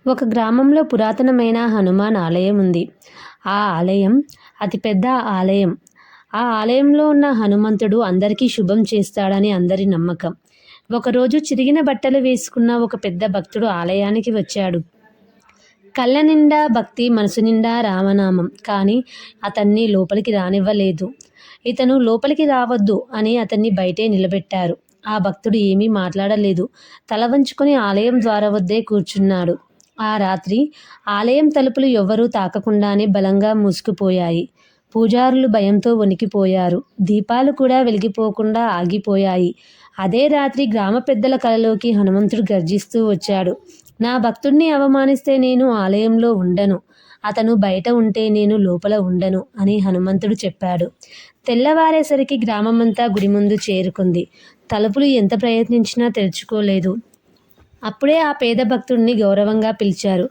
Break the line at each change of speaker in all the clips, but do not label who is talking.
ఒక గ్రామంలో పురాతనమైన హనుమాన్ ఆలయం ఉంది. ఆ ఆలయం అతిపెద్ద ఆలయం. ఆ ఆలయంలో ఉన్న హనుమంతుడు అందరికీ శుభం చేస్తాడని అందరి నమ్మకం. ఒకరోజు చిరిగిన బట్టలు వేసుకున్న ఒక పెద్ద భక్తుడు ఆలయానికి వచ్చాడు. కళ్ళ నిండా భక్తి, మనసు నిండా రామనామం. కానీ అతన్ని లోపలికి రానివ్వలేదు. ఇతను లోపలికి రావద్దు అని అతన్ని బయటే నిలబెట్టారు. ఆ భక్తుడు ఏమీ మాట్లాడలేదు. తల వంచుకొని ఆలయం ద్వారం వద్దే కూర్చున్నాడు. ఆ రాత్రి ఆలయం తలుపులు ఎవ్వరూ తాకకుండానే బలంగా మూసుకుపోయాయి. పూజారులు భయంతో వణికిపోయారు. దీపాలు కూడా వెలిగిపోకుండా ఆగిపోయాయి. అదే రాత్రి గ్రామ పెద్దల కలలోకి హనుమంతుడు గర్జిస్తూ వచ్చాడు. నా భక్తుడిని అవమానిస్తే నేను ఆలయంలో ఉండను. అతను బయట ఉంటే నేను లోపల ఉండను అని హనుమంతుడు చెప్పాడు. తెల్లవారేసరికి గ్రామమంతా గుడి ముందు చేరుకుంది. తలుపులు ఎంత ప్రయత్నించినా తెరుచుకోలేదు. అప్పుడే ఆ పేద భక్తుడిని గౌరవంగా పిలిచారు.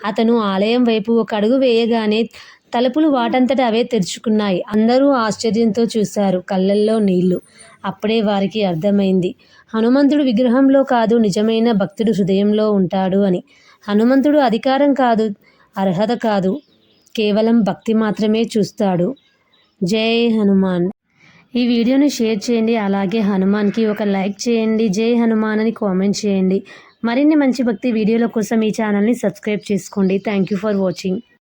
అతను ఆలయం వైపు ఒక అడుగు వేయగానే తలుపులు వాటంతట అవే తెరుచుకున్నాయి. అందరూ ఆశ్చర్యంతో చూశారు, కళ్ళల్లో నీళ్లు. అప్పుడే వారికి అర్థమైంది, హనుమంతుడు విగ్రహంలో కాదు, నిజమైన భక్తుడు హృదయంలో ఉంటాడు అని. హనుమంతుడు అధికారం కాదు, అర్హత కాదు, కేవలం భక్తి మాత్రమే చూస్తాడు. జై హనుమాన్. ఈ వీడియోని షేర్ చేయండి. అలాగే హనుమాన్కి ఒక లైక్ చేయండి. జై హనుమాన్ అని కామెంట్ చేయండి. మరిన్ని మంచి భక్తి వీడియోల కోసం ఈ ఛానల్ని సబ్స్క్రైబ్ చేసుకోండి. Thank you for watching.